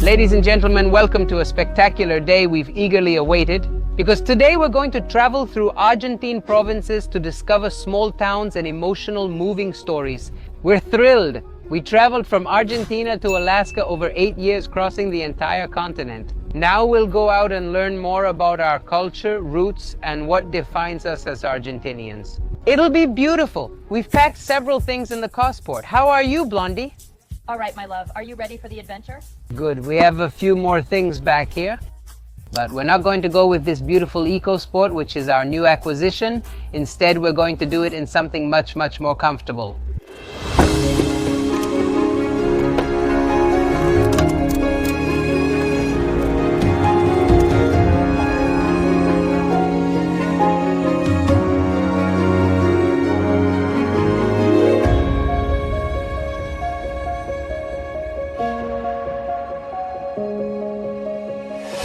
Ladies and gentlemen, welcome to a spectacular day we've eagerly awaited, because today we're going to travel through Argentine provinces to discover small towns and emotional, moving stories. We're thrilled. We traveled from Argentina to Alaska over 8 years, crossing the entire continent. Now we'll go out and learn more about our culture, roots, and what defines us as Argentinians. It'll be beautiful. We've packed several things in the passport. How are you, Blondie? All right, my love. Are you ready for the adventure? Good. We have a few more things back here. But we're not going to go with this beautiful EcoSport, which is our new acquisition. Instead, we're going to do it in something much, much more comfortable.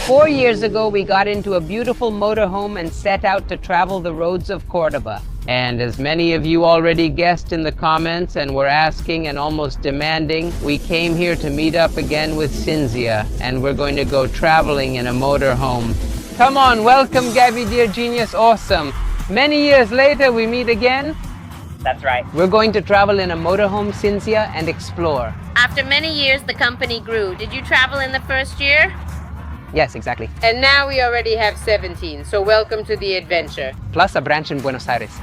4 years ago, we got into a beautiful motorhome and set out to travel the roads of Córdoba. And as many of you already guessed in the comments and were asking and almost demanding, we came here to meet up again with Cynthia, and we're going to go traveling in a motorhome. Come on, welcome Gabby, dear genius, awesome. Many years later, we meet again. That's right. We're going to travel in a motorhome, Cynthia, and explore. After many years, the company grew. Did you travel in the first year? Yes, exactly. And now we already have 17, so welcome to the adventure. Plus a branch in Buenos Aires.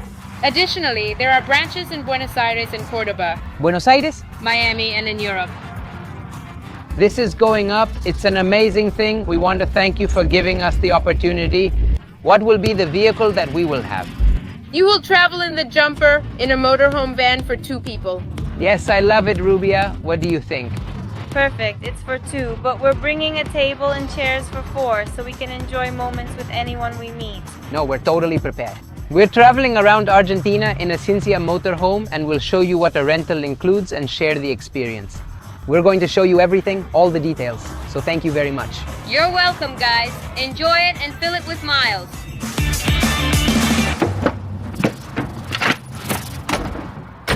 Additionally, there are branches in Buenos Aires and Córdoba, Buenos Aires? Miami, and in Europe. This is going up. It's an amazing thing. We want to thank you for giving us the opportunity. What will be the vehicle that we will have? You will travel in the jumper in a motorhome van for 2 people. Yes, I love it, Rubia. What do you think? Perfect, it's for 2, but we're bringing a table and chairs for 4 so we can enjoy moments with anyone we meet. No, we're totally prepared. We're traveling around Argentina in a Cynthia motorhome, and we'll show you what a rental includes and share the experience. We're going to show you everything, all the details. So thank you very much. You're welcome, guys. Enjoy it and fill it with miles.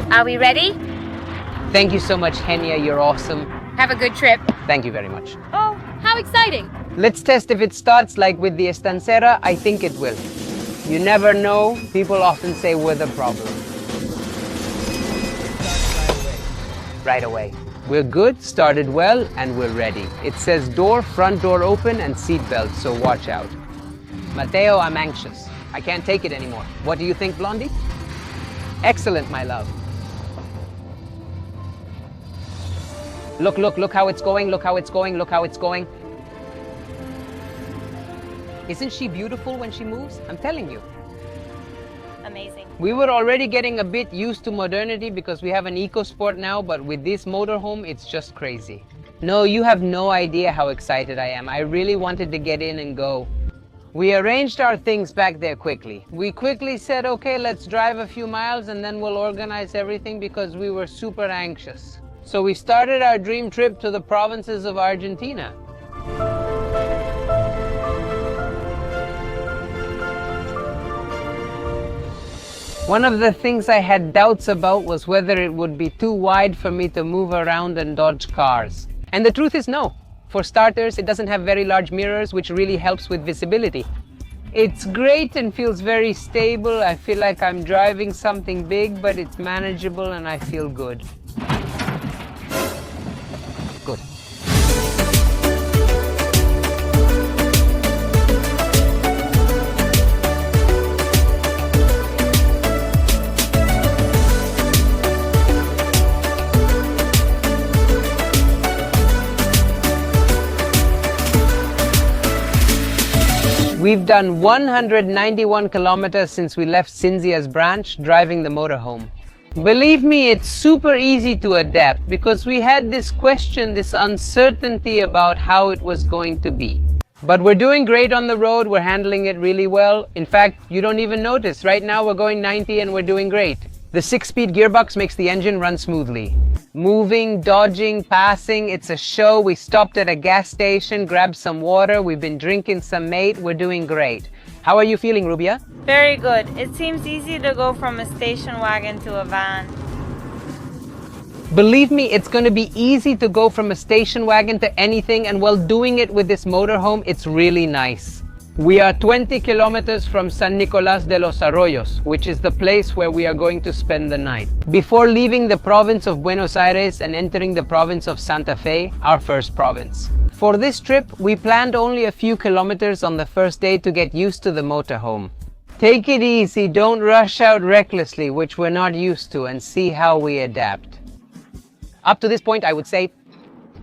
Are we ready? Thank you so much, Henia. You're awesome. Have a good trip. Thank you very much. Oh, how exciting! Let's test if it starts like with the Estancera. I think it will. You never know. People often say we're the problem. Right away. We're good, started well, and we're ready. It says front door open and seatbelt, so watch out. Mateo, I'm anxious. I can't take it anymore. What do you think, Blondie? Excellent, my love. Look how it's going, look how it's going, look how it's going. Isn't she beautiful when she moves? I'm telling you. Amazing. We were already getting a bit used to modernity because we have an EcoSport now, but with this motorhome, it's just crazy. No, you have no idea how excited I am. I really wanted to get in and go. We arranged our things back there quickly. We quickly said, okay, let's drive a few miles and then we'll organize everything because we were super anxious. So we started our dream trip to the provinces of Argentina. One of the things I had doubts about was whether it would be too wide for me to move around and dodge cars. And the truth is no. For starters, it doesn't have very large mirrors, which really helps with visibility. It's great and feels very stable. I feel like I'm driving something big, but it's manageable and I feel good. Good. We've done 191 kilometers since we left Cynthia's branch, driving the motorhome. Believe me, it's super easy to adapt because we had this question, this uncertainty about how it was going to be. But we're doing great on the road, we're handling it really well. In fact, you don't even notice. Right now we're going 90 and we're doing great. The 6-speed gearbox makes the engine run smoothly. Moving, dodging, passing, it's a show. We stopped at a gas station, grabbed some water, we've been drinking some mate, we're doing great. How are you feeling, Rubia? Very good. It seems easy to go from a station wagon to a van. Believe me, it's going to be easy to go from a station wagon to anything, and while doing it with this motorhome, it's really nice. We are 20 kilometers from San Nicolás de los Arroyos, which is the place where we are going to spend the night. Before leaving the province of Buenos Aires and entering the province of Santa Fe, our first province. For this trip, we planned only a few kilometers on the first day to get used to the motorhome. Take it easy, don't rush out recklessly, which we're not used to, and see how we adapt. Up to this point, I would say,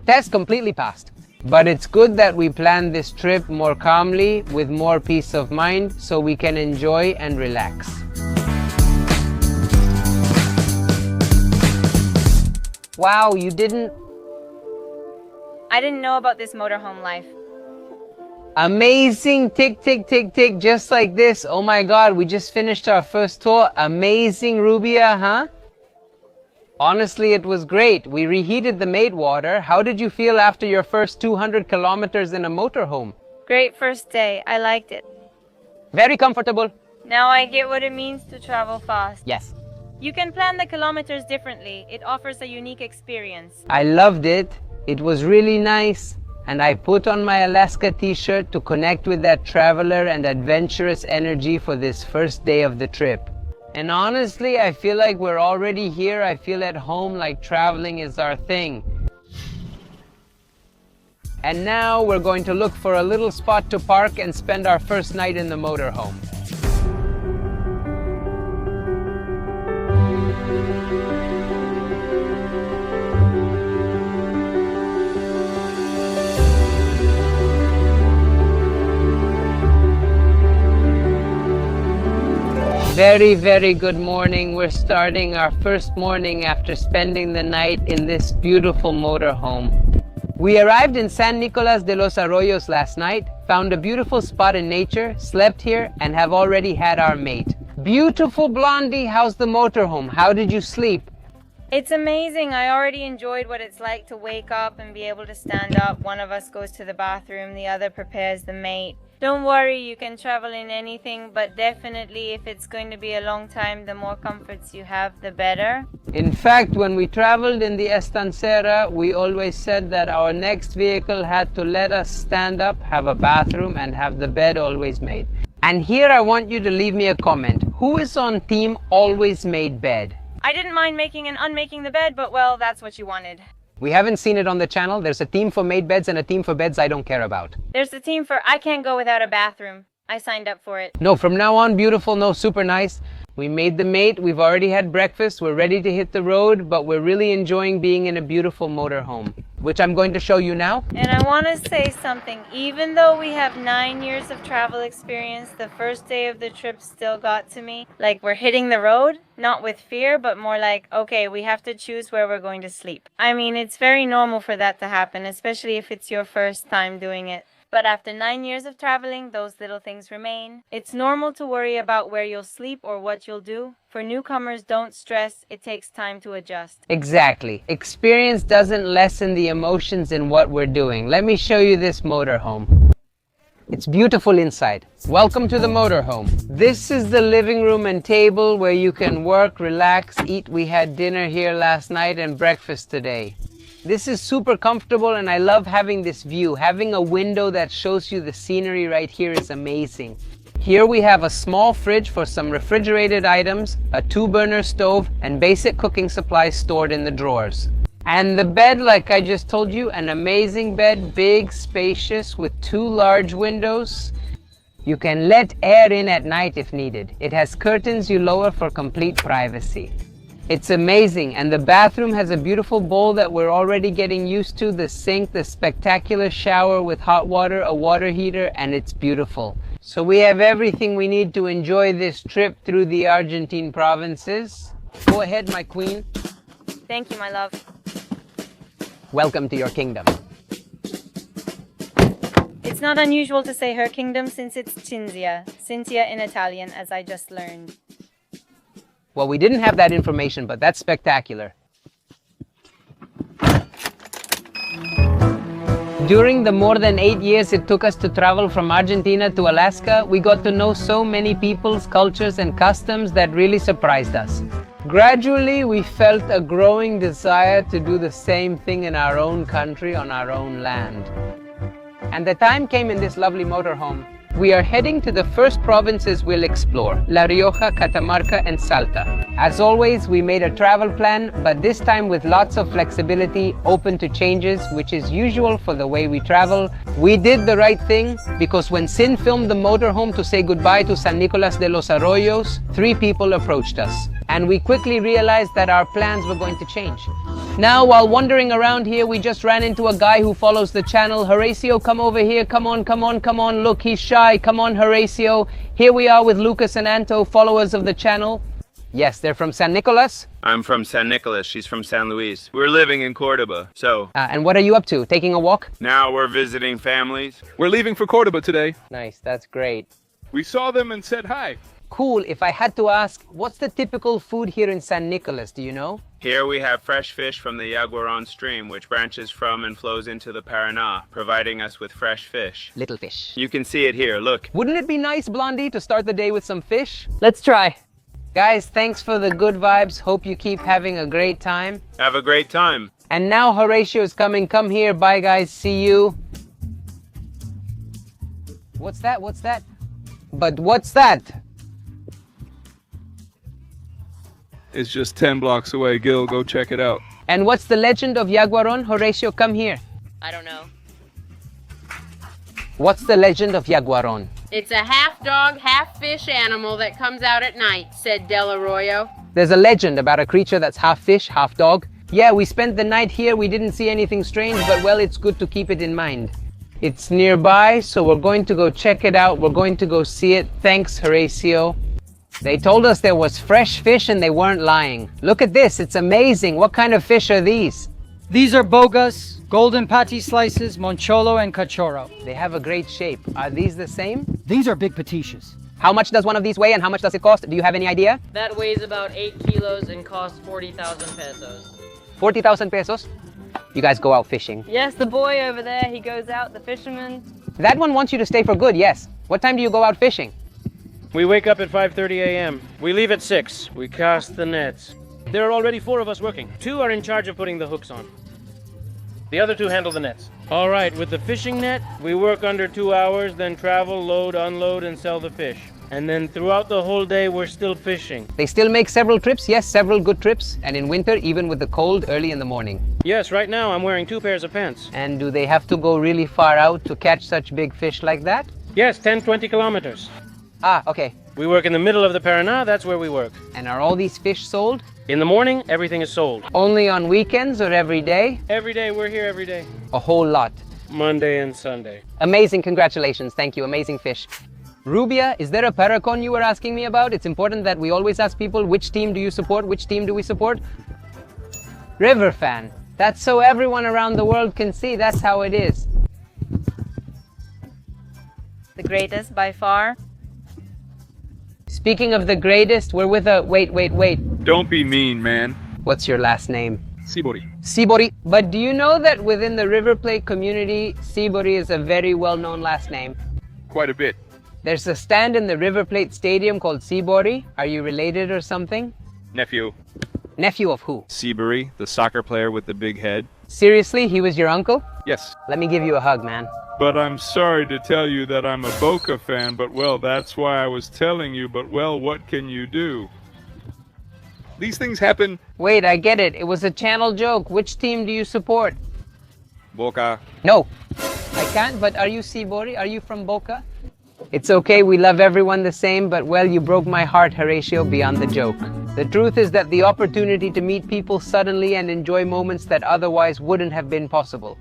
test completely passed. But it's good that we planned this trip more calmly, with more peace of mind, so we can enjoy and relax. Wow, you didn't... I didn't know about this motorhome life. Amazing, tick, tick, tick, tick, just like this. Oh my God, we just finished our first tour. Amazing, Rubia, huh? Honestly, it was great. We reheated the maid water. How did you feel after your first 200 kilometers in a motorhome? Great first day. I liked it. Very comfortable. Now I get what it means to travel fast. Yes. You can plan the kilometers differently. It offers a unique experience. I loved it. It was really nice. And I put on my Alaska t-shirt to connect with that traveler and adventurous energy for this first day of the trip. And honestly, I feel like we're already here. I feel at home, like traveling is our thing. And now we're going to look for a little spot to park and spend our first night in the motorhome. Very, very good morning. We're starting our first morning after spending the night in this beautiful motorhome. We arrived in San Nicolás de los Arroyos last night, found a beautiful spot in nature, slept here, and have already had our mate. Beautiful Blondie, how's the motorhome? How did you sleep? It's amazing. I already enjoyed what it's like to wake up and be able to stand up. One of us goes to the bathroom, the other prepares the mate. Don't worry, you can travel in anything, but definitely if it's going to be a long time, the more comforts you have, the better. In fact, when we traveled in the Estancera, we always said that our next vehicle had to let us stand up, have a bathroom, and have the bed always made. And here I want you to leave me a comment. Who is on team always made bed? I didn't mind making and unmaking the bed, but well, that's what you wanted. We haven't seen it on the channel. There's a team for made beds and a team for beds I don't care about. There's a team for I can't go without a bathroom. I signed up for it. No, from now on, beautiful, no, super nice. We made the mate, we've already had breakfast, we're ready to hit the road, but we're really enjoying being in a beautiful motorhome, which I'm going to show you now. And I want to say something. Even though we have 9 years of travel experience, the first day of the trip still got to me. Like, we're hitting the road, not with fear, but more like, okay, we have to choose where we're going to sleep. I mean, it's very normal for that to happen, especially if it's your first time doing it. But after 9 years of traveling, those little things remain. It's normal to worry about where you'll sleep or what you'll do. For newcomers, don't stress. It takes time to adjust. Exactly. Experience doesn't lessen the emotions in what we're doing. Let me show you this motorhome. It's beautiful inside. Welcome to the motorhome. This is the living room and table where you can work, relax, eat. We had dinner here last night and breakfast today. This is super comfortable and I love having this view. Having a window that shows you the scenery right here is amazing. Here we have a small fridge for some refrigerated items, a 2-burner stove, and basic cooking supplies stored in the drawers. And the bed, like I just told you, an amazing bed, big, spacious, with 2 large windows. You can let air in at night if needed. It has curtains you lower for complete privacy. It's amazing, and the bathroom has a beautiful bowl that we're already getting used to, the sink, the spectacular shower with hot water, a water heater, and it's beautiful. So we have everything we need to enjoy this trip through the Argentine provinces. Go ahead, my queen. Thank you, my love. Welcome to your kingdom. It's not unusual to say her kingdom since it's Cinzia. Cinzia in Italian, as I just learned. Well, we didn't have that information, but that's spectacular. During the more than 8 years it took us to travel from Argentina to Alaska, we got to know so many peoples, cultures, and customs that really surprised us. Gradually, we felt a growing desire to do the same thing in our own country, on our own land. And the time came in this lovely motorhome. We are heading to the first provinces we'll explore, La Rioja, Catamarca, and Salta. As always, we made a travel plan, but this time with lots of flexibility, open to changes, which is usual for the way we travel. We did the right thing because when Sin filmed the motorhome to say goodbye to San Nicolás de los Arroyos, 3 people approached us. And we quickly realized that our plans were going to change. Now, while wandering around here, we just ran into a guy who follows the channel. Horacio, come over here. Come on, come on, come on. Look, he's shy. Come on, Horacio. Here we are with Lucas and Anto, followers of the channel. Yes, they're from San Nicolás. I'm from San Nicolás. She's from San Luis. We're living in Córdoba, so. And what are you up to? Taking a walk? Now we're visiting families. We're leaving for Córdoba today. Nice, that's great. We saw them and said hi. Cool. If I had to ask, what's the typical food here in San Nicolás? Do you know? Here we have fresh fish from the Yaguarón stream, which branches from and flows into the Paraná, providing us with fresh fish. Little fish. You can see it here, look. Wouldn't it be nice, Blondie, to start the day with some fish? Let's try. Guys, thanks for the good vibes. Hope you keep having a great time. Have a great time. And now Horatio is coming. Come here. Bye, guys. See you. What's that? What's that? But what's that? It's just 10 blocks away. Gil, go check it out. And what's the legend of Yaguarón? Horatio, come here. I don't know. What's the legend of Yaguarón? It's a half dog, half fish animal that comes out at night, said Del Arroyo. There's a legend about a creature that's half fish, half dog. Yeah, we spent the night here. We didn't see anything strange, but well, it's good to keep it in mind. It's nearby, so we're going to go check it out. We're going to go see it. Thanks, Horatio. They told us there was fresh fish and they weren't lying. Look at this, it's amazing. What kind of fish are these? These are bogas, golden patty slices, moncholo, and cachorro. They have a great shape. Are these the same? These are big patillas. How much does one of these weigh and how much does it cost? Do you have any idea? That weighs about 8 kilos and costs 40,000 pesos. 40,000 pesos? You guys go out fishing. Yes, the boy over there, he goes out, the fisherman. That one wants you to stay for good, yes. What time do you go out fishing? We wake up at 5:30 a.m. We leave at 6. We cast the nets. There are already 4 of us working. 2 are in charge of putting the hooks on. The other 2 handle the nets. All right, with the fishing net, we work under 2 hours, then travel, load, unload, and sell the fish. And then throughout the whole day, we're still fishing. They still make several trips, yes, several good trips. And in winter, even with the cold, early in the morning. Yes, right now I'm wearing 2 pairs of pants. And do they have to go really far out to catch such big fish like that? Yes, 10-20 kilometers. Ah, okay. We work in the middle of the Paraná, that's where we work. And are all these fish sold? In the morning, everything is sold. Only on weekends or every day? Every day, we're here every day. A whole lot. Monday and Sunday. Amazing, congratulations, thank you, amazing fish. Rubia, is there a paracon you were asking me about? It's important that we always ask people, which team do you support, which team do we support? River fan. That's so everyone around the world can see, that's how it is. The greatest by far. Speaking of the greatest, we're with a... Wait. Don't be mean, man. What's your last name? Sibori. Sibori. But do you know that within the River Plate community, Sibori is a very well-known last name? Quite a bit. There's a stand in the River Plate Stadium called Sibori. Are you related or something? Nephew. Nephew of who? Sibori, the soccer player with the big head. Seriously, he was your uncle? Yes. Let me give you a hug, man. But I'm sorry to tell you that I'm a Boca fan, but well, that's why I was telling you, but well, what can you do? These things happen. Wait, I get it. It was a channel joke. Which team do you support? Boca. No, I can't, but are you Sibori? Are you from Boca? It's okay, we love everyone the same, but well, you broke my heart, Horatio, beyond the joke. The truth is that the opportunity to meet people suddenly and enjoy moments that otherwise wouldn't have been possible.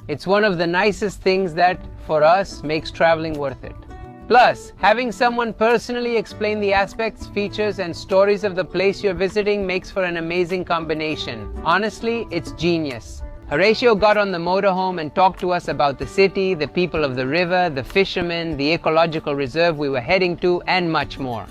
It's one of the nicest things that, for us, makes traveling worth it. Plus, having someone personally explain the aspects, features, and stories of the place you're visiting makes for an amazing combination. Honestly, it's genius. Horatio got on the motorhome and talked to us about the city, the people of the river, the fishermen, the ecological reserve we were heading to, and much more.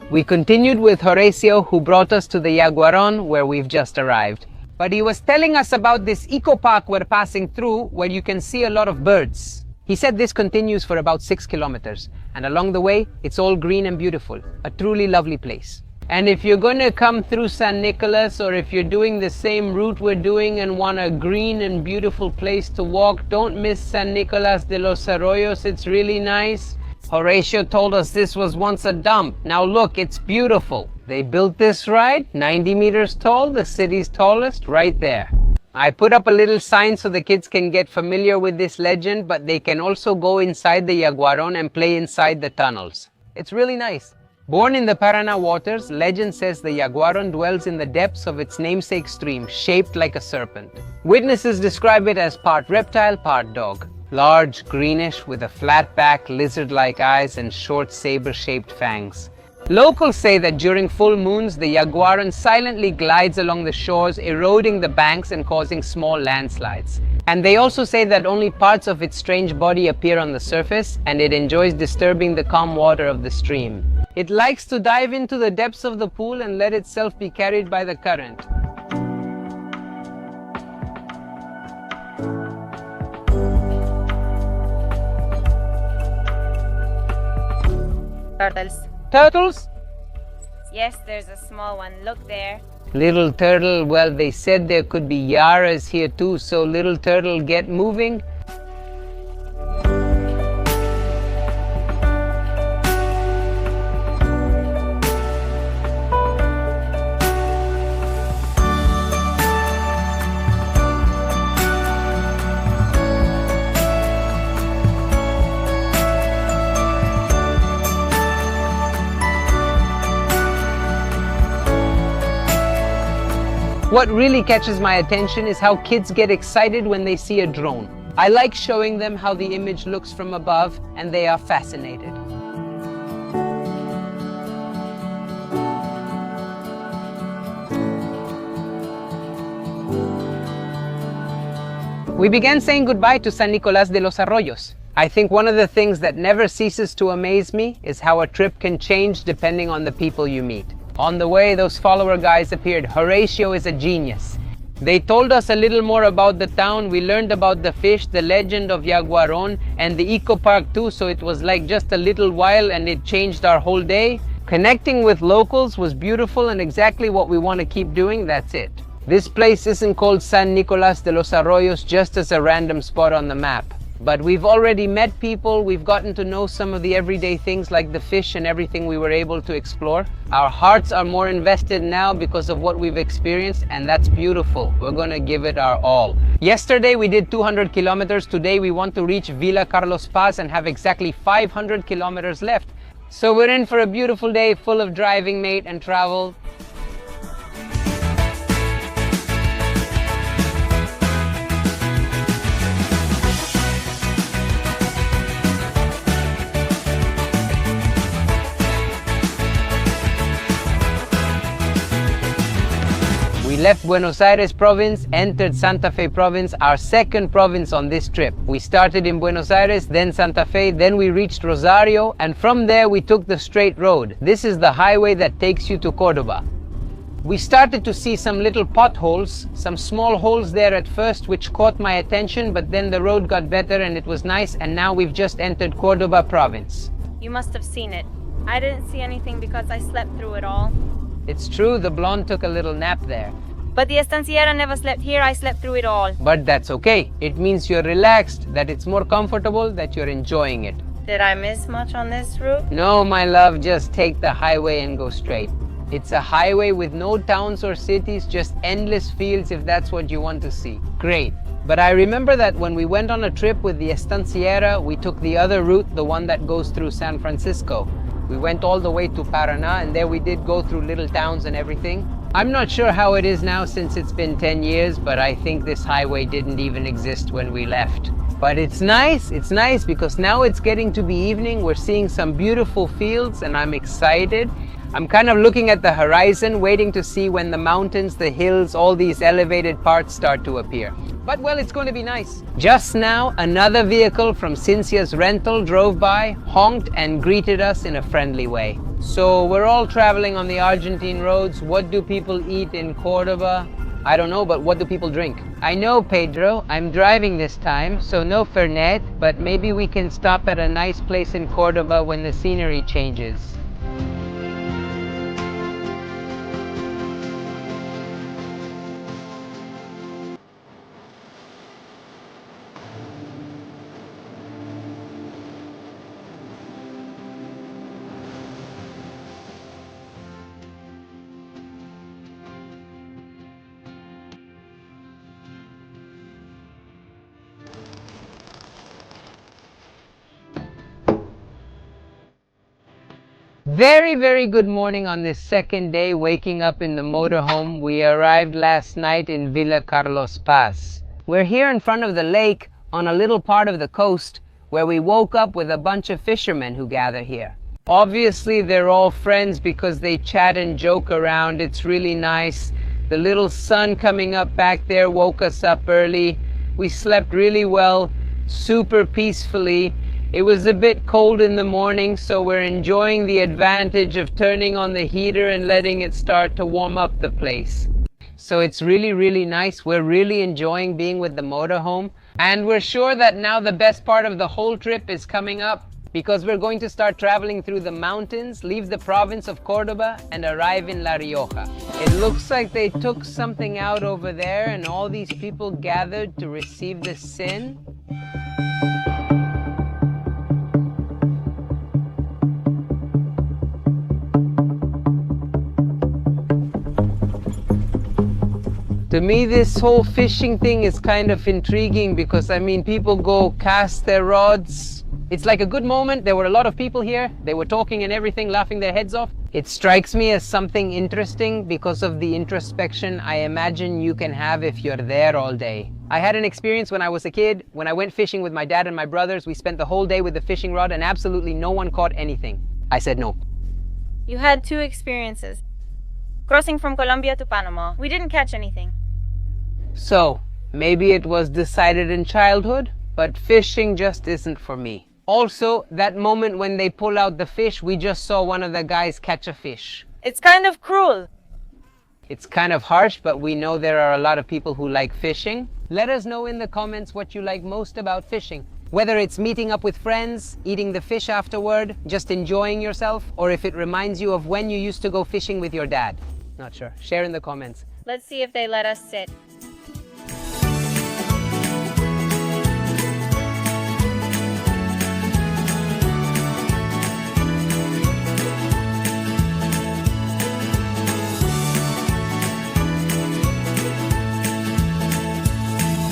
We continued with Horatio, who brought us to the Yaguarón, where we've just arrived. But he was telling us about this eco park we're passing through, where you can see a lot of birds. He said this continues for about 6 kilometers, and along the way, it's all green and beautiful, a truly lovely place. And if you're going to come through San Nicolás, or if you're doing the same route we're doing and want a green and beautiful place to walk, don't miss San Nicolás de los Arroyos. It's really nice. Horatio told us this was once a dump. Now look, it's beautiful. They built this right, 90 meters tall, the city's tallest, right there. I put up a little sign so the kids can get familiar with this legend, but they can also go inside the Yaguaron and play inside the tunnels. It's really nice. Born in the Paraná waters, legend says the Yaguaron dwells in the depths of its namesake stream, shaped like a serpent. Witnesses describe it as part reptile, part dog. Large, greenish, with a flat back, lizard-like eyes, and short saber-shaped fangs. Locals say that during full moons, the Yaguaron silently glides along the shores, eroding the banks and causing small landslides. And they also say that only parts of its strange body appear on the surface, and it enjoys disturbing the calm water of the stream. It likes to dive into the depths of the pool and let itself be carried by the current. Turtles. Turtles? Yes, there's a small one. Look there. Little turtle, well, they said there could be yaras here too, so little turtle, get moving. What really catches my attention is how kids get excited when they see a drone. I like showing them how the image looks from above, and they are fascinated. We began saying goodbye to San Nicolás de los Arroyos. I think one of the things that never ceases to amaze me is how a trip can change depending on the people you meet. On the way, those follower guys appeared. Horatio is a genius. They told us a little more about the town. We learned about the fish, the legend of Yaguaron, and the eco park too, so it was like just a little while and it changed our whole day. Connecting with locals was beautiful and exactly what we want to keep doing. That's it. This place isn't called San Nicolás de los Arroyos just as a random spot on the map. But we've already met people, we've gotten to know some of the everyday things like the fish and everything we were able to explore. Our hearts are more invested now because of what we've experienced, and that's beautiful. We're gonna give it our all. Yesterday we did 200 kilometers. Today we want to reach Villa Carlos Paz and have exactly 500 kilometers left. So we're in for a beautiful day full of driving, mate, and travel. We left Buenos Aires province, entered Santa Fe province, our second province on this trip. We started in Buenos Aires, then Santa Fe, then we reached Rosario, and from there we took the straight road. This is the highway that takes you to Córdoba. We started to see some little potholes, some small holes there at first, which caught my attention, but then the road got better and it was nice, and now we've just entered Córdoba province. You must have seen it. I didn't see anything because I slept through it all. It's true, the blonde took a little nap there. But the estanciera never slept here. I slept through it all. But that's okay. It means you're relaxed, that it's more comfortable, that you're enjoying it. Did I miss much on this route? No, my love, just take the highway and go straight. It's a highway with no towns or cities, just endless fields if that's what you want to see. Great. But I remember that when we went on a trip with the estanciera, we took the other route, the one that goes through San Francisco. We went all the way to Paraná, and there we did go through little towns and everything. I'm not sure how it is now since it's been 10 years, but I think this highway didn't even exist when we left. But it's nice because now it's getting to be evening. We're seeing some beautiful fields and I'm excited. I'm kind of looking at the horizon, waiting to see when the mountains, the hills, all these elevated parts start to appear. But well, it's going to be nice. Just now, another vehicle from Cynthia's rental drove by, honked and greeted us in a friendly way. So we're all traveling on the Argentine roads. What do people eat in Córdoba? I don't know, but what do people drink? I know, Pedro, I'm driving this time, so no Fernet, but maybe we can stop at a nice place in Córdoba when the scenery changes. Very, very good morning on this second day waking up in the motorhome. We arrived last night in Villa Carlos Paz. We're here in front of the lake on a little part of the coast where we woke up with a bunch of fishermen who gather here. Obviously, they're all friends because they chat and joke around. It's really nice. The little sun coming up back there woke us up early. We slept really well, super peacefully. It was a bit cold in the morning, so we're enjoying the advantage of turning on the heater and letting it start to warm up the place. So it's really, really nice. We're really enjoying being with the motorhome. And we're sure that now the best part of the whole trip is coming up, because we're going to start traveling through the mountains, leave the province of Córdoba, and arrive in La Rioja. It looks like they took something out over there and all these people gathered to receive the sin. To me, this whole fishing thing is kind of intriguing because, I mean, people go cast their rods. It's like a good moment. There were a lot of people here. They were talking and everything, laughing their heads off. It strikes me as something interesting because of the introspection I imagine you can have if you're there all day. I had an experience when I was a kid. When I went fishing with my dad and my brothers, we spent the whole day with the fishing rod and absolutely no one caught anything. I said no. You had two experiences. Crossing from Colombia to Panama. We didn't catch anything. So, maybe it was decided in childhood, but fishing just isn't for me. Also, that moment when they pull out the fish, we just saw one of the guys catch a fish. It's kind of cruel. It's kind of harsh, but we know there are a lot of people who like fishing. Let us know in the comments what you like most about fishing. Whether it's meeting up with friends, eating the fish afterward, just enjoying yourself, or if it reminds you of when you used to go fishing with your dad. Not sure. Share in the comments. Let's see if they let us sit.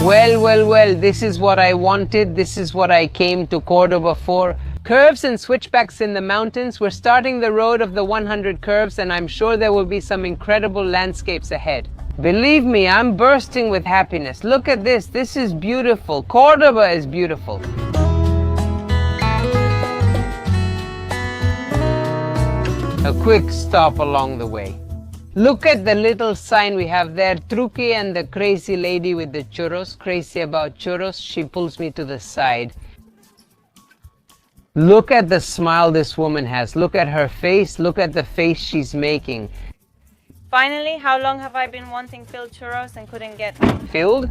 Well, this is what I wanted. This is what I came to Córdoba for. Curves and switchbacks in the mountains. We're starting the road of the 100 curves, and I'm sure there will be some incredible landscapes ahead. Believe me, I'm bursting with happiness. Look at this. This is beautiful. Córdoba is beautiful. A quick stop along the way. Look at the little sign we have there, Truque and the crazy lady with the churros, crazy about churros. She pulls me to the side. Look at the smile this woman has. Look at her face. Look at the face she's making. Finally, how long have I been wanting filled churros and couldn't get Filled?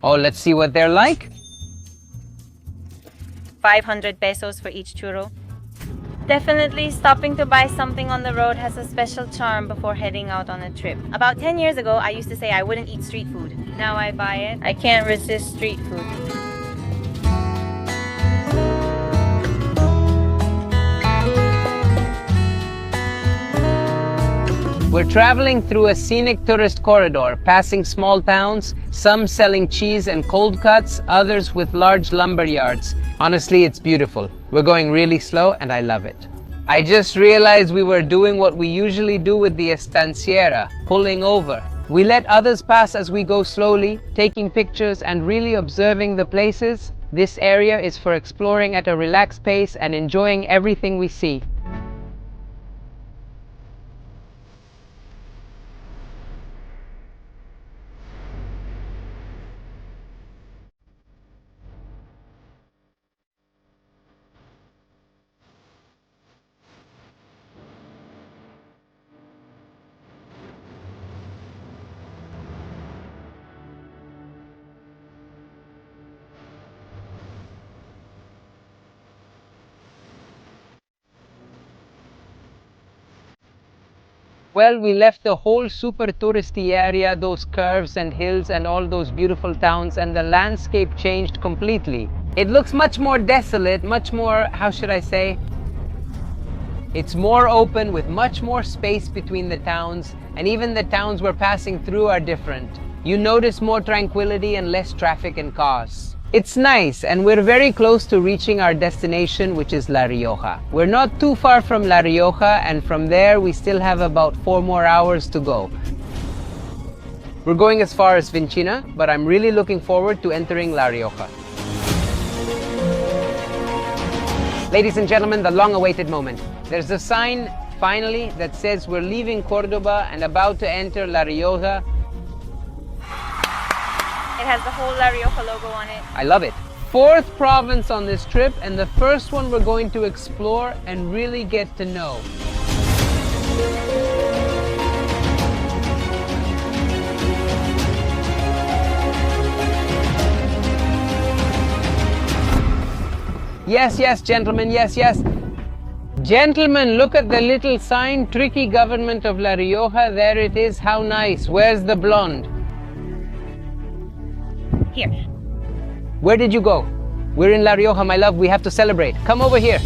Oh, let's see what they're like. 500 pesos for each churro. Definitely stopping to buy something on the road has a special charm before heading out on a trip. About 10 years ago, I used to say I wouldn't eat street food. Now I buy it. I can't resist street food. We're traveling through a scenic tourist corridor, passing small towns, some selling cheese and cold cuts, others with large lumber yards. Honestly, it's beautiful. We're going really slow and I love it. I just realized we were doing what we usually do with the estanciera, pulling over. We let others pass as we go slowly, taking pictures and really observing the places. This area is for exploring at a relaxed pace and enjoying everything we see. Well, we left the whole super touristy area, those curves and hills and all those beautiful towns, and the landscape changed completely. It looks much more desolate, much more, how should I say? It's more open with much more space between the towns, and even the towns we're passing through are different. You notice more tranquility and less traffic and cars. It's nice, and we're very close to reaching our destination, which is La Rioja. We're not too far from La Rioja, and from there we still have about 4 more hours to go. We're going as far as Vinchina, but I'm really looking forward to entering La Rioja. Ladies and gentlemen, the long-awaited moment. There's a sign, finally, that says we're leaving Córdoba and about to enter La Rioja. It has the whole La Rioja logo on it. I love it. 4th province on this trip, and the first one we're going to explore and really get to know. Yes, yes, gentlemen, yes, yes. Gentlemen, look at the little sign, Tricky Government of La Rioja. There it is, how nice. Where's the blonde? Here. Where did you go? We're in La Rioja, my love. We have to celebrate. Come over here.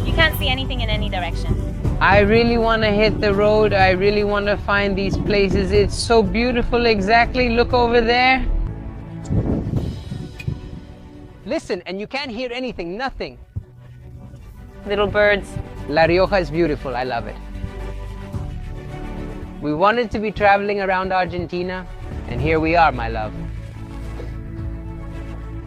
You can't see anything in any direction. I really want to hit the road. I really want to find these places. It's so beautiful. Exactly. Look over there. Listen, and you can't hear anything. Nothing. Little birds. La Rioja is beautiful. I love it. We wanted to be traveling around Argentina, and here we are, my love.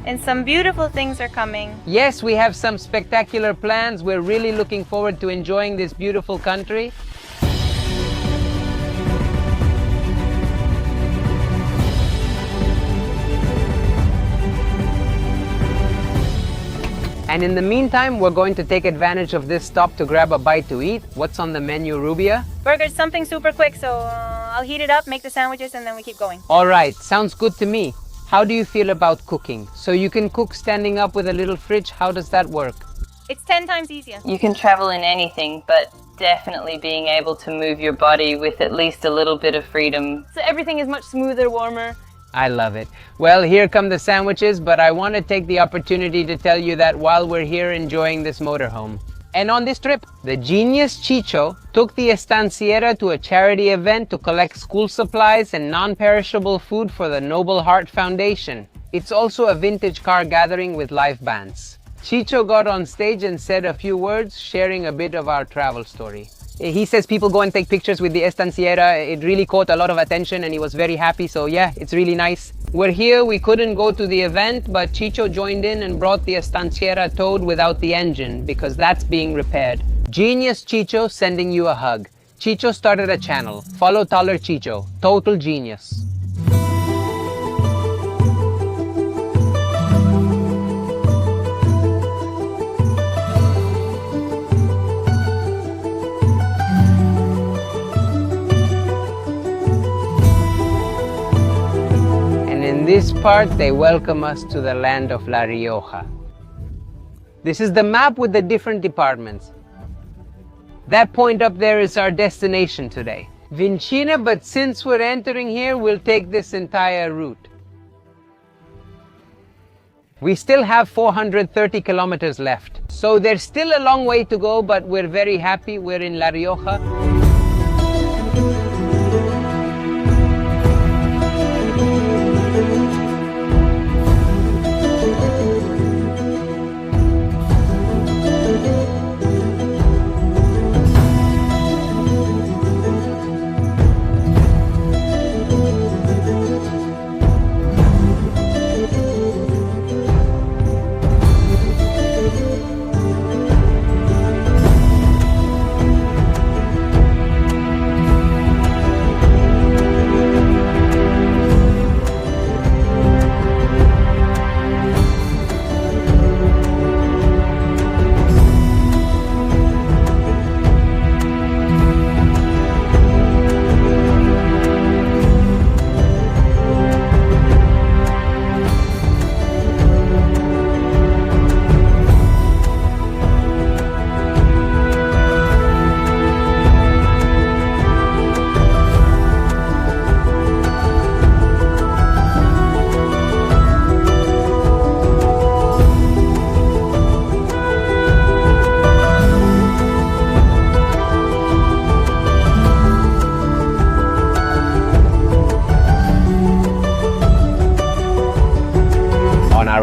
And some beautiful things are coming. Yes, we have some spectacular plans. We're really looking forward to enjoying this beautiful country. And in the meantime, we're going to take advantage of this stop to grab a bite to eat. What's on the menu, Rubia? Burgers, something super quick, so I'll heat it up, make the sandwiches, and then we keep going. All right, sounds good to me. How do you feel about cooking? So you can cook standing up with a little fridge. How does that work? It's 10 times easier. You can travel in anything, but definitely being able to move your body with at least a little bit of freedom. So everything is much smoother, warmer. I love it. Well, here come the sandwiches, but I want to take the opportunity to tell you that while we're here enjoying this motorhome. And on this trip, the genius Chicho took the estanciera to a charity event to collect school supplies and non-perishable food for the Noble Heart Foundation. It's also a vintage car gathering with live bands. Chicho got on stage and said a few words, sharing a bit of our travel story. He says people go and take pictures with the estanciera. It really caught a lot of attention and he was very happy, so yeah, it's really nice. We're here, we couldn't go to the event, but Chicho joined in and brought the estanciera towed without the engine because that's being repaired. Genius Chicho sending you a hug. Chicho started a channel. Follow Taller Chicho. Total genius. In this part, they welcome us to the land of La Rioja. This is the map with the different departments. That point up there is our destination today, Vinchina, but since we're entering here, we'll take this entire route. We still have 430 kilometers left, so there's still a long way to go, but we're very happy we're in La Rioja.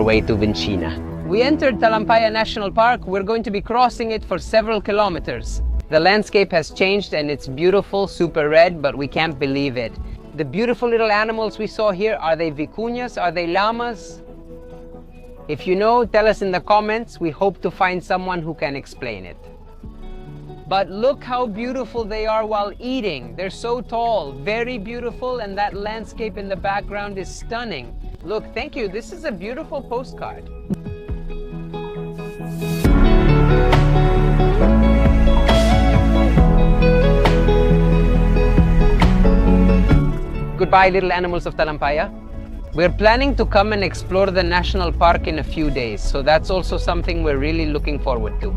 way to Vinchina. We entered Talampaya National Park. We're going to be crossing it for several kilometers. The landscape has changed and it's beautiful, super red, but we can't believe it. The beautiful little animals we saw here, are they vicuñas? Are they llamas? If you know, tell us in the comments. We hope to find someone who can explain it. But look how beautiful they are while eating. They're so tall, very beautiful, and that landscape in the background is stunning. Look, thank you. This is a beautiful postcard. Goodbye, little animals of Talampaya. We're planning to come and explore the national park in a few days, so that's also something we're really looking forward to.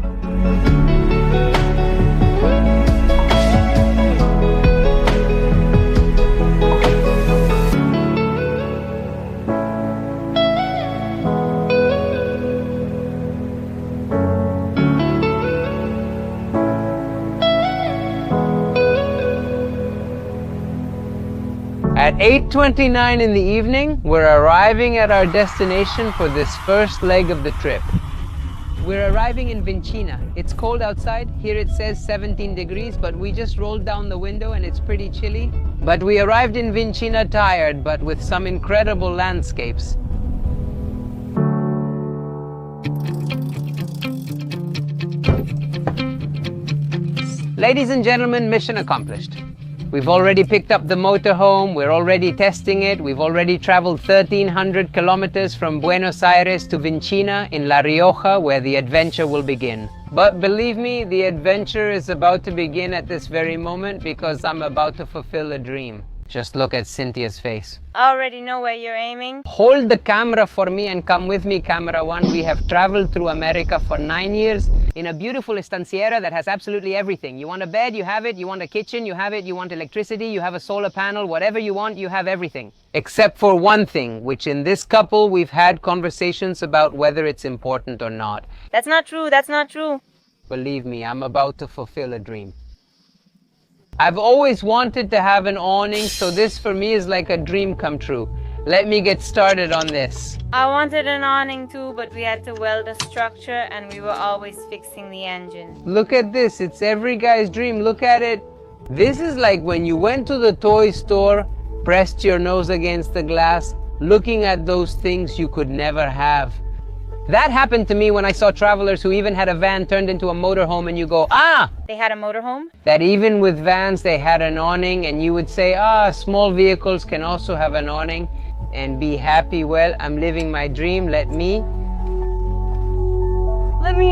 At 8:29 in the evening, we're arriving at our destination for this first leg of the trip. We're arriving in Vinchina. It's cold outside. Here it says 17 degrees, but we just rolled down the window and it's pretty chilly. But we arrived in Vinchina tired, but with some incredible landscapes. Ladies and gentlemen, mission accomplished. We've already picked up the motorhome, we're already testing it, we've already traveled 1,300 kilometers from Buenos Aires to Vinchina in La Rioja, where the adventure will begin. But believe me, the adventure is about to begin at this very moment because I'm about to fulfill a dream. Just look at Cynthia's face. I already know where you're aiming. Hold the camera for me and come with me, camera one. We have traveled through America for 9 years in a beautiful estanciera that has absolutely everything. You want a bed, you have it. You want a kitchen, you have it. You want electricity, you have a solar panel. Whatever you want, you have everything. Except for one thing, which in this couple we've had conversations about whether it's important or not. That's not true, that's not true. Believe me, I'm about to fulfill a dream. I've always wanted to have an awning, so this for me is like a dream come true. Let me get started on this. I wanted an awning too, but we had to weld a structure and we were always fixing the engine. Look at this, it's every guy's dream, look at it. This is like when you went to the toy store, pressed your nose against the glass, looking at those things you could never have. That happened to me when I saw travelers who even had a van turned into a motorhome and you go, ah! They had a motorhome? That even with vans they had an awning and you would say, ah, small vehicles can also have an awning and be happy. Well, I'm living my dream, let me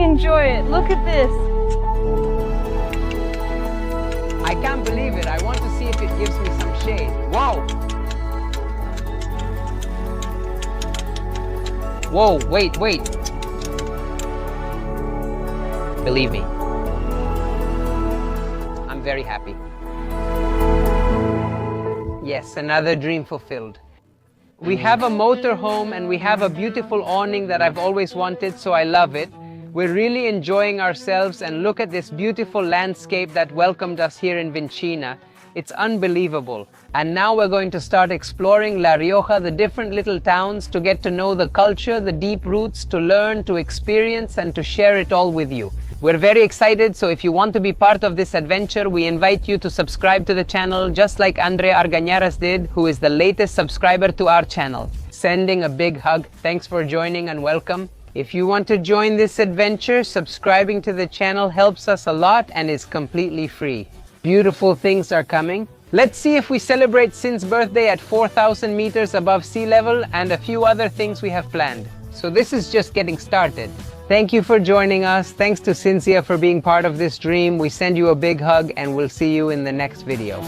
enjoy it. Look at this. I can't believe it. I want to see if it gives me some shade. Whoa! Whoa, wait. Believe me, I'm very happy. Yes, another dream fulfilled. We have a motorhome and we have a beautiful awning that I've always wanted, so I love it. We're really enjoying ourselves and look at this beautiful landscape that welcomed us here in Vinchina. It's unbelievable. And now we're going to start exploring La Rioja, the different little towns, to get to know the culture, the deep roots, to learn, to experience, and to share it all with you. We're very excited, so if you want to be part of this adventure, we invite you to subscribe to the channel, just like Andre Argañaras did, who is the latest subscriber to our channel. Sending a big hug. Thanks for joining and welcome. If you want to join this adventure, subscribing to the channel helps us a lot and is completely free. Beautiful things are coming. Let's see if we celebrate Sin's birthday at 4,000 meters above sea level and a few other things we have planned. So this is just getting started. Thank you for joining us. Thanks to Cynthia for being part of this dream. We send you a big hug and we'll see you in the next video.